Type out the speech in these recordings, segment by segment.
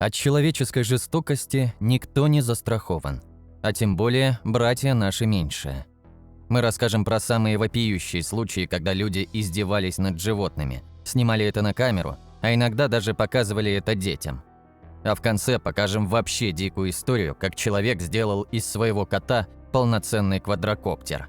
От человеческой жестокости никто не застрахован, а тем более братья наши меньшие. Мы расскажем про самые вопиющие случаи, когда люди издевались над животными, снимали это на камеру, а иногда даже показывали это детям. А в конце покажем вообще дикую историю, как человек сделал из своего кота полноценный квадрокоптер.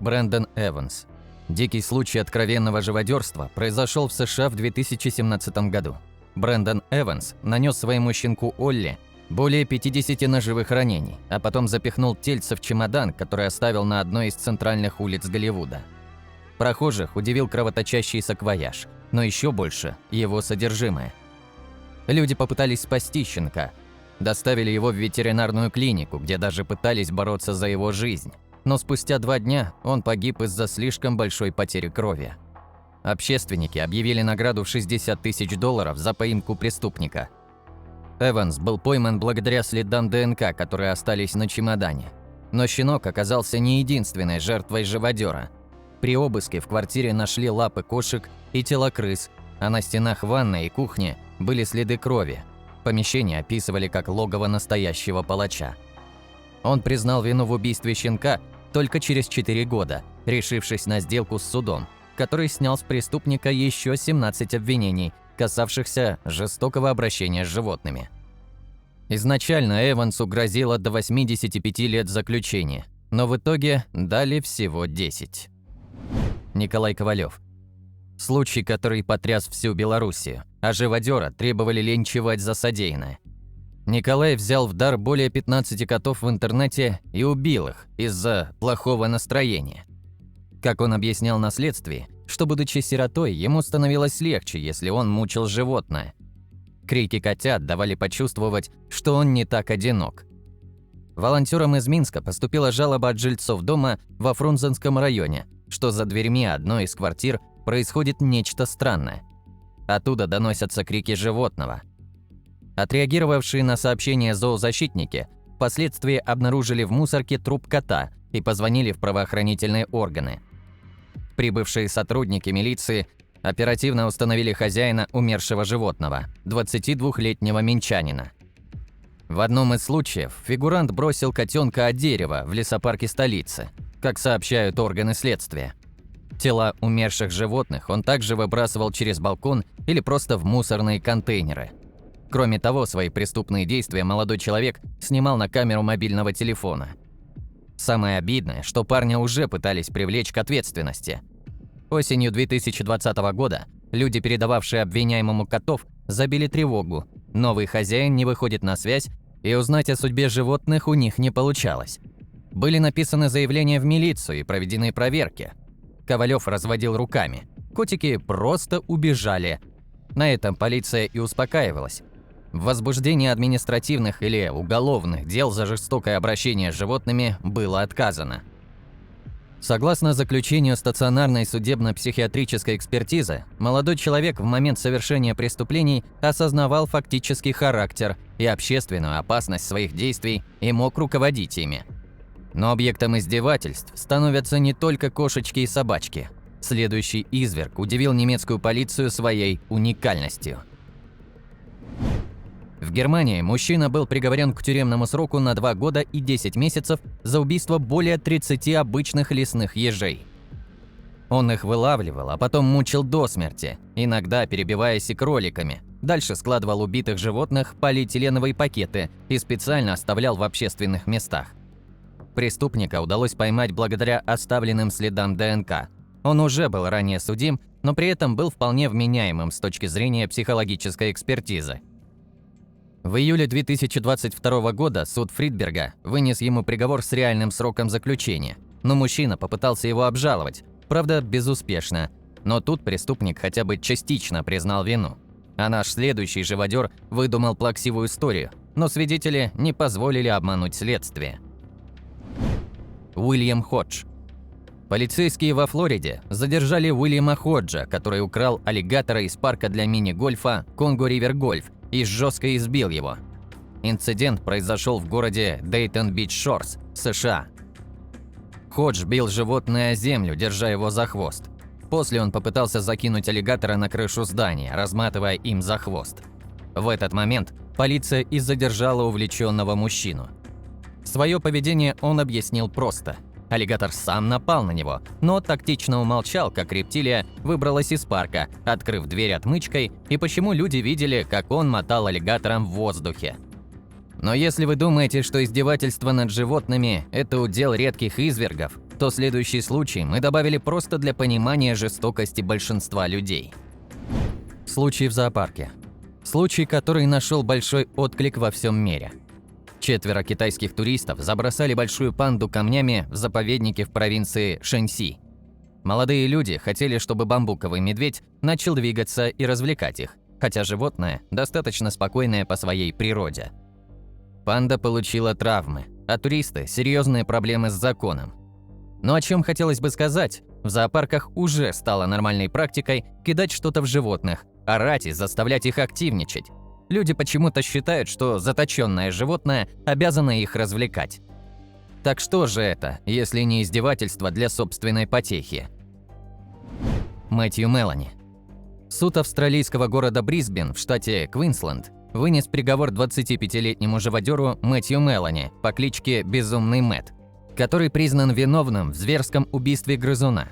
Брэндон Эванс. Дикий случай откровенного живодерства произошел в США в 2017 году. Брэндон Эванс нанес своему щенку Олли более 50 ножевых ранений, а потом запихнул тельце в чемодан, который оставил на одной из центральных улиц Голливуда. Прохожих удивил кровоточащий саквояж, но еще больше – его содержимое. Люди попытались спасти щенка, доставили его в ветеринарную клинику, где даже пытались бороться за его жизнь. Но спустя 2 дня он погиб из-за слишком большой потери крови. Общественники объявили награду в $60 000 за поимку преступника. Эванс был пойман благодаря следам ДНК, которые остались на чемодане. Но щенок оказался не единственной жертвой живодера. При обыске в квартире нашли лапы кошек и тела крыс, а на стенах ванной и кухни были следы крови. Помещение описывали как логово настоящего палача. Он признал вину в убийстве щенка только через 4 года, решившись на сделку с судом, который снял с преступника еще 17 обвинений, касавшихся жестокого обращения с животными. Изначально Эвансу грозило до 85 лет заключения, но в итоге дали всего 10. Николай Ковалев. Случай, который потряс всю Белоруссию, а живодера требовали линчевать за содеянное. Николай взял в дар более 15 котов в интернете и убил их из-за плохого настроения. Как он объяснял на следствии, что, будучи сиротой, ему становилось легче, если он мучил животное. Крики котят давали почувствовать, что он не так одинок. Волонтерам из Минска поступила жалоба от жильцов дома во Фрунзенском районе, что за дверьми одной из квартир происходит нечто странное. Оттуда доносятся крики животного. Отреагировавшие на сообщение зоозащитники впоследствии обнаружили в мусорке труп кота и позвонили в правоохранительные органы. Прибывшие сотрудники милиции оперативно установили хозяина умершего животного, 22-летнего минчанина. В одном из случаев фигурант бросил котенка от дерева в лесопарке столицы, как сообщают органы следствия. Тела умерших животных он также выбрасывал через балкон или просто в мусорные контейнеры. Кроме того, свои преступные действия молодой человек снимал на камеру мобильного телефона. Самое обидное, что парня уже пытались привлечь к ответственности. Осенью 2020 года люди, передававшие обвиняемому котов, забили тревогу. Новый хозяин не выходит на связь, и узнать о судьбе животных у них не получалось. Были написаны заявления в милицию и проведены проверки. Ковалев разводил руками. Котики просто убежали. На этом полиция и успокаивалась. В возбуждении административных или уголовных дел за жестокое обращение с животными было отказано. Согласно заключению стационарной судебно-психиатрической экспертизы, молодой человек в момент совершения преступлений осознавал фактический характер и общественную опасность своих действий и мог руководить ими. Но объектом издевательств становятся не только кошечки и собачки. Следующий изверг удивил немецкую полицию своей уникальностью. В Германии мужчина был приговорен к тюремному сроку на 2 года и 10 месяцев за убийство более 30 обычных лесных ежей. Он их вылавливал, а потом мучил до смерти, иногда перебиваясь и кроликами. Дальше складывал убитых животных в полиэтиленовые пакеты и специально оставлял в общественных местах. Преступника удалось поймать благодаря оставленным следам ДНК. Он уже был ранее судим, но при этом был вполне вменяемым с точки зрения психологической экспертизы. В июле 2022 года суд Фридберга вынес ему приговор с реальным сроком заключения, но мужчина попытался его обжаловать, правда, безуспешно. Но тут преступник хотя бы частично признал вину. А наш следующий живодер выдумал плаксивую историю, но свидетели не позволили обмануть следствие. Уильям Ходж. Полицейские во Флориде задержали Уильяма Ходжа, который украл аллигатора из парка для мини-гольфа Конго Ривер Гольф и жестко избил его. Инцидент произошел в городе Дейтон-Бич-Шорс, США. Ходж бил животное о землю, держа его за хвост. После он попытался закинуть аллигатора на крышу здания, разматывая им за хвост. В этот момент полиция и задержала увлеченного мужчину. Свое поведение он объяснил просто. Аллигатор сам напал на него, но тактично умолчал, как рептилия выбралась из парка, открыв дверь отмычкой, и почему люди видели, как он мотал аллигатором в воздухе. Но если вы думаете, что издевательство над животными – это удел редких извергов, то следующий случай мы добавили просто для понимания жестокости большинства людей. Случай в зоопарке. Случай, который нашел большой отклик во всем мире. 4 китайских туристов забросали большую панду камнями в заповеднике в провинции Шэньси. Молодые люди хотели, чтобы бамбуковый медведь начал двигаться и развлекать их, хотя животное достаточно спокойное по своей природе. Панда получила травмы, а туристы – серьезные проблемы с законом. Но о чем хотелось бы сказать, в зоопарках уже стало нормальной практикой кидать что-то в животных, орать и заставлять их активничать. Люди почему-то считают, что заточенное животное обязано их развлекать. Так что же это, если не издевательство для собственной потехи? Мэтью Мелани. Суд австралийского города Брисбен в штате Квинсленд вынес приговор 25-летнему живодеру Мэтью Мелани по кличке Безумный Мэтт, который признан виновным в зверском убийстве грызуна.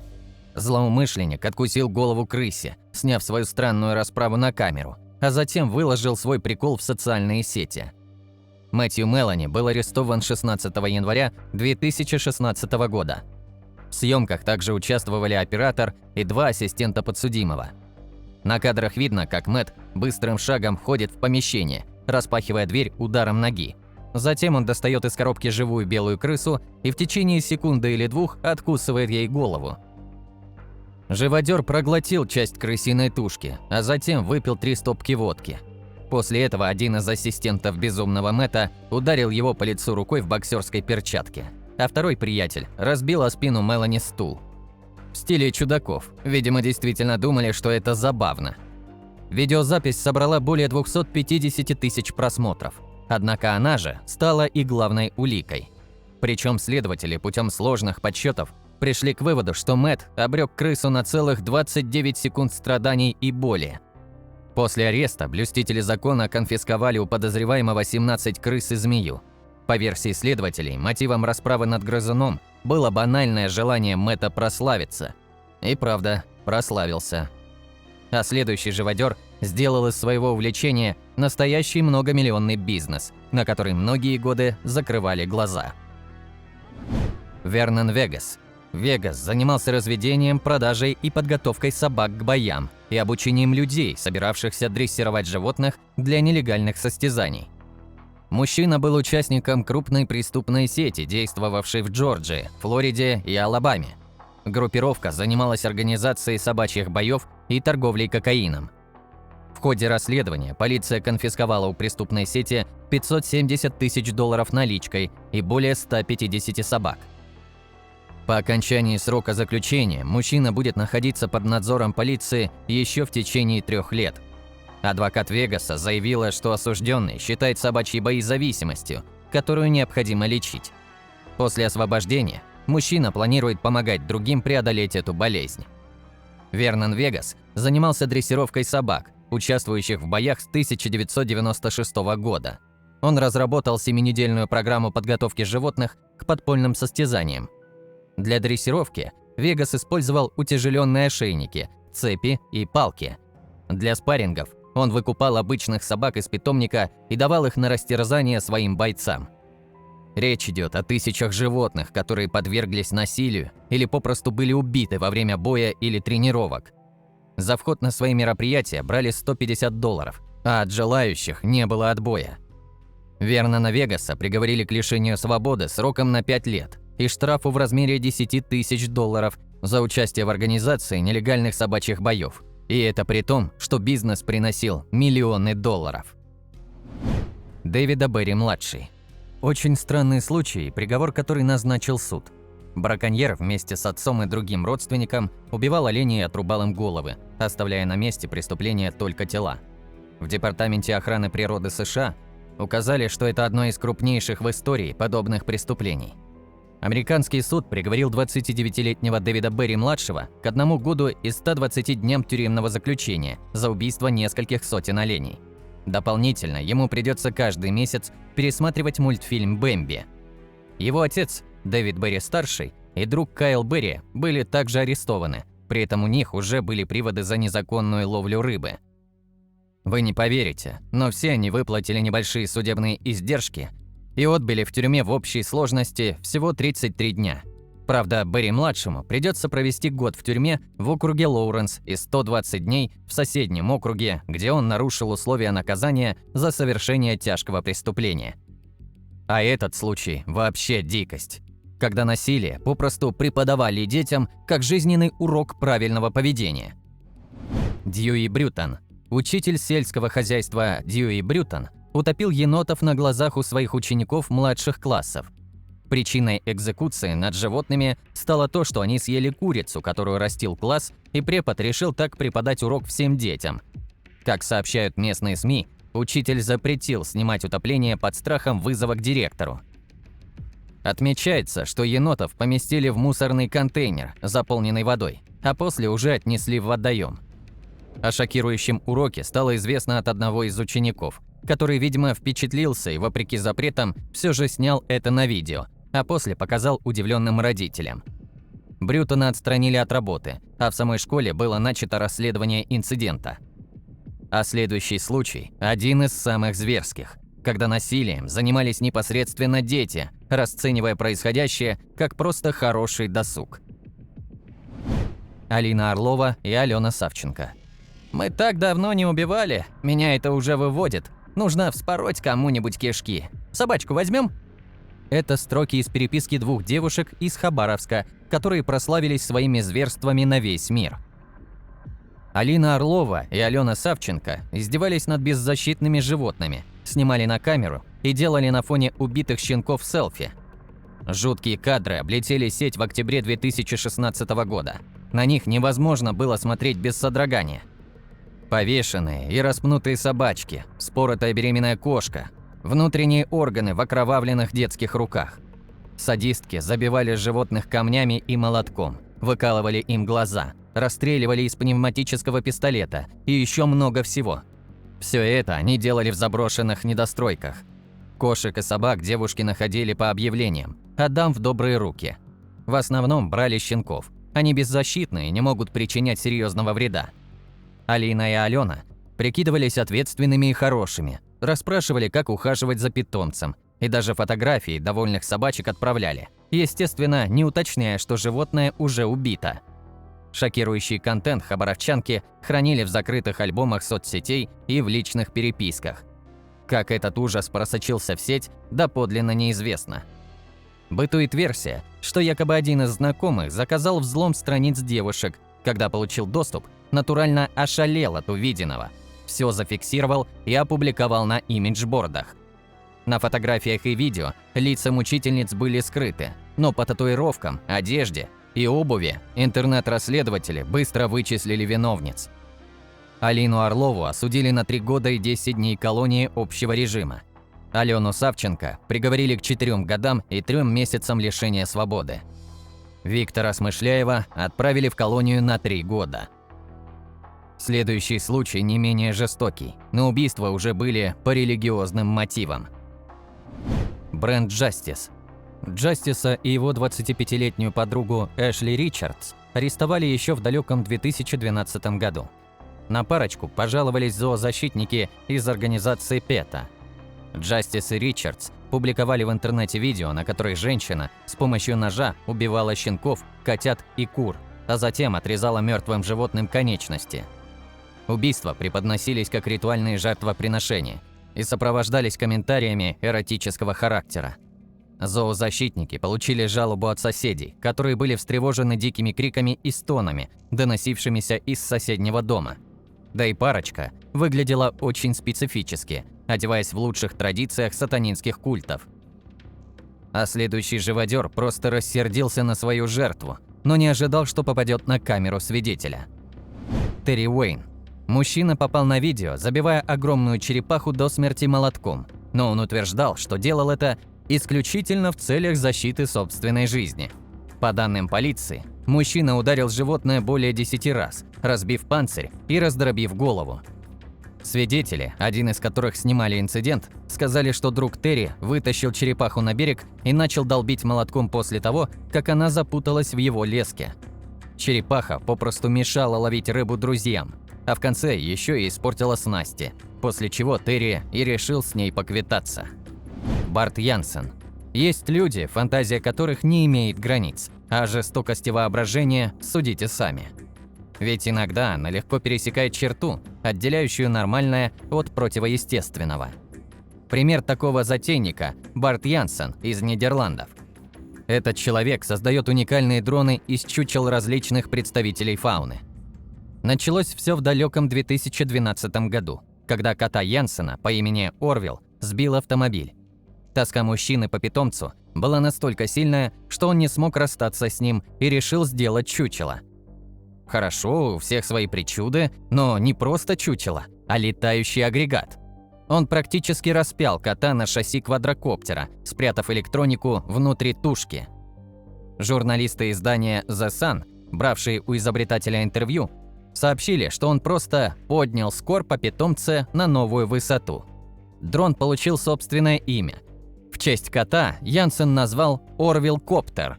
Злоумышленник откусил голову крысе, сняв свою странную расправу на камеру, а затем выложил свой прикол в социальные сети. Мэтью Мелани был арестован 16 января 2016 года. В съемках также участвовали оператор и 2 ассистента подсудимого. На кадрах видно, как Мэтт быстрым шагом входит в помещение, распахивая дверь ударом ноги. Затем он достает из коробки живую белую крысу и в течение секунды или 2 откусывает ей голову. Живодер проглотил часть крысиной тушки, а затем выпил 3 стопки водки. После этого один из ассистентов безумного Мэтта ударил его по лицу рукой в боксерской перчатке, а второй приятель разбил о спину Мелани стул. В стиле чудаков, видимо, действительно думали, что это забавно. Видеозапись собрала более 250 тысяч просмотров, однако она же стала и главной уликой. Причем следователи путем сложных подсчетов пришли к выводу, что Мэтт обрек крысу на целых 29 секунд страданий и боли. После ареста блюстители закона конфисковали у подозреваемого 17 крыс и змею. По версии следователей, мотивом расправы над грызуном было банальное желание Мэтта прославиться. И правда, прославился. А следующий живодер сделал из своего увлечения настоящий многомиллионный бизнес, на который многие годы закрывали глаза. Вернон Вегас. Вегас занимался разведением, продажей и подготовкой собак к боям и обучением людей, собиравшихся дрессировать животных для нелегальных состязаний. Мужчина был участником крупной преступной сети, действовавшей в Джорджии, Флориде и Алабаме. Группировка занималась организацией собачьих боев и торговлей кокаином. В ходе расследования полиция конфисковала у преступной сети $570 тысяч наличкой и более 150 собак. По окончании срока заключения мужчина будет находиться под надзором полиции еще в течение 3 лет. Адвокат Вегаса заявила, что осужденный считает собачьи бои зависимостью, которую необходимо лечить. После освобождения мужчина планирует помогать другим преодолеть эту болезнь. Вернон Вегас занимался дрессировкой собак, участвующих в боях с 1996 года. Он разработал 7-недельную программу подготовки животных к подпольным состязаниям. Для дрессировки Вегас использовал утяжеленные ошейники, цепи и палки. Для спаррингов он выкупал обычных собак из питомника и давал их на растерзание своим бойцам. Речь идет о тысячах животных, которые подверглись насилию или попросту были убиты во время боя или тренировок. За вход на свои мероприятия брали $150, а от желающих не было отбоя. Вернона Вегаса приговорили к лишению свободы сроком на 5 лет и штрафу в размере $10 тысяч за участие в организации нелегальных собачьих боев. И это при том, что бизнес приносил миллионы долларов. Дэвида Берри-младший. Очень странный случай, приговор, который назначил суд. Браконьер вместе с отцом и другим родственником убивал оленей и отрубал им головы, оставляя на месте преступления только тела. В Департаменте охраны природы США указали, что это одно из крупнейших в истории подобных преступлений. Американский суд приговорил 29-летнего Дэвида Берри-младшего к 1 году и 120 дням тюремного заключения за убийство нескольких сотен оленей. Дополнительно ему придется каждый месяц пересматривать мультфильм «Бэмби». Его отец, Дэвид Берри-старший, и друг Кайл Берри были также арестованы, при этом у них уже были приводы за незаконную ловлю рыбы. Вы не поверите, но все они выплатили небольшие судебные издержки и отбыли в тюрьме в общей сложности всего 33 дня. Правда, Берри-младшему придется провести год в тюрьме в округе Лоуренс и 120 дней в соседнем округе, где он нарушил условия наказания за совершение тяжкого преступления. А этот случай вообще дикость, когда насилие попросту преподавали детям как жизненный урок правильного поведения. Дьюи Брютон, учитель сельского хозяйства Дьюи Брютон, утопил енотов на глазах у своих учеников младших классов. Причиной экзекуции над животными стало то, что они съели курицу, которую растил класс, и препод решил так преподать урок всем детям. Как сообщают местные СМИ, учитель запретил снимать утопление под страхом вызова к директору. Отмечается, что енотов поместили в мусорный контейнер, заполненный водой, а после уже отнесли в водоем. О шокирующем уроке стало известно от одного из учеников, который, видимо, впечатлился и, вопреки запретам, все же снял это на видео, а после показал удивленным родителям. Брютона отстранили от работы, а в самой школе было начато расследование инцидента. А следующий случай – один из самых зверских, когда насилием занимались непосредственно дети, расценивая происходящее как просто хороший досуг. Алина Орлова и Алена Савченко. «Мы так давно не убивали, меня это уже выводит. Нужно вспороть кому-нибудь кишки. Собачку возьмем?» Это строки из переписки двух девушек из Хабаровска, которые прославились своими зверствами на весь мир. Алина Орлова и Алена Савченко издевались над беззащитными животными, снимали на камеру и делали на фоне убитых щенков селфи. Жуткие кадры облетели сеть в октябре 2016 года. На них невозможно было смотреть без содрогания. Повешенные и распнутые собачки, споротая беременная кошка, внутренние органы в окровавленных детских руках. Садистки забивали животных камнями и молотком, выкалывали им глаза, расстреливали из пневматического пистолета и еще много всего. Все это они делали в заброшенных недостройках. Кошек и собак девушки находили по объявлениям «Отдам в добрые руки». В основном брали щенков. Они беззащитны и не могут причинять серьезного вреда. Алина и Алена прикидывались ответственными и хорошими, расспрашивали, как ухаживать за питомцем, и даже фотографии довольных собачек отправляли, естественно, не уточняя, что животное уже убито. Шокирующий контент хабаровчанки хранили в закрытых альбомах соцсетей и в личных переписках. Как этот ужас просочился в сеть, доподлинно неизвестно. Бытует версия, что якобы один из знакомых заказал взлом страниц девушек, когда получил доступ, натурально ошалел от увиденного, все зафиксировал и опубликовал на имиджбордах. На фотографиях и видео лица мучительниц были скрыты, но по татуировкам, одежде и обуви интернет-расследователи быстро вычислили виновниц. Алину Орлову осудили на 3 года и 10 дней колонии общего режима. Алену Савченко приговорили к 4 годам и 3 месяцам лишения свободы. Виктора Смышляева отправили в колонию на 3 года. Следующий случай не менее жестокий, но убийства уже были по религиозным мотивам. Брент Джастис. Джастиса и его 25-летнюю подругу Эшли Ричардс арестовали еще в далеком 2012 году. На парочку пожаловались зоозащитники из организации PETA. Джастис и Ричардс публиковали в интернете видео, на которой женщина с помощью ножа убивала щенков, котят и кур, а затем отрезала мертвым животным конечности. Убийства преподносились как ритуальные жертвоприношения и сопровождались комментариями эротического характера. Зоозащитники получили жалобу от соседей, которые были встревожены дикими криками и стонами, доносившимися из соседнего дома. Да и парочка выглядела очень специфически, одеваясь в лучших традициях сатанинских культов. А следующий живодер просто рассердился на свою жертву, но не ожидал, что попадет на камеру свидетеля. Терри Уэйн. Мужчина попал на видео, забивая огромную черепаху до смерти молотком, но он утверждал, что делал это исключительно в целях защиты собственной жизни. По данным полиции, мужчина ударил животное более 10 раз, разбив панцирь и раздробив голову. Свидетели, один из которых снимали инцидент, сказали, что друг Терри вытащил черепаху на берег и начал долбить молотком после того, как она запуталась в его леске. Черепаха попросту мешала ловить рыбу друзьям, а в конце еще и испортила снасти, после чего Терри и решил с ней поквитаться. Барт Янсен. Есть люди, фантазия которых не имеет границ, а жестокости воображения судите сами. Ведь иногда она легко пересекает черту, отделяющую нормальное от противоестественного. Пример такого затейника – Барт Янсен из Нидерландов. Этот человек создает уникальные дроны из чучел различных представителей фауны. Началось все в далеком 2012 году, когда кота Янсена по имени Орвилл сбил автомобиль. Тоска мужчины по питомцу была настолько сильная, что он не смог расстаться с ним и решил сделать чучело. Хорошо, у всех свои причуды, но не просто чучело, а летающий агрегат. Он практически распял кота на шасси квадрокоптера, спрятав электронику внутри тушки. Журналисты издания The Sun, бравшие у изобретателя интервью, сообщили, что он просто поднял скорбь о питомце на новую высоту. Дрон получил собственное имя. В честь кота Янсен назвал Орвилл Коптер.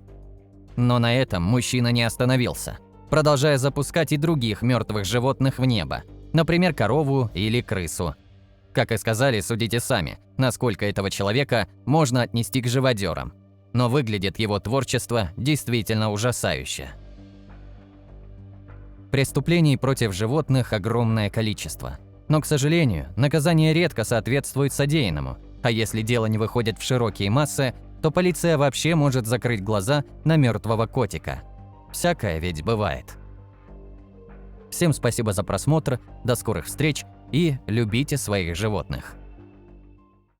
Но на этом мужчина не остановился, продолжая запускать и других мертвых животных в небо, например, корову или крысу. Как и сказали, судите сами, насколько этого человека можно отнести к живодерам. Но выглядит его творчество действительно ужасающе. Преступлений против животных огромное количество. Но, к сожалению, наказание редко соответствует содеянному, а если дело не выходит в широкие массы, то полиция вообще может закрыть глаза на мертвого котика. Всякое ведь бывает. Всем спасибо за просмотр, до скорых встреч и любите своих животных.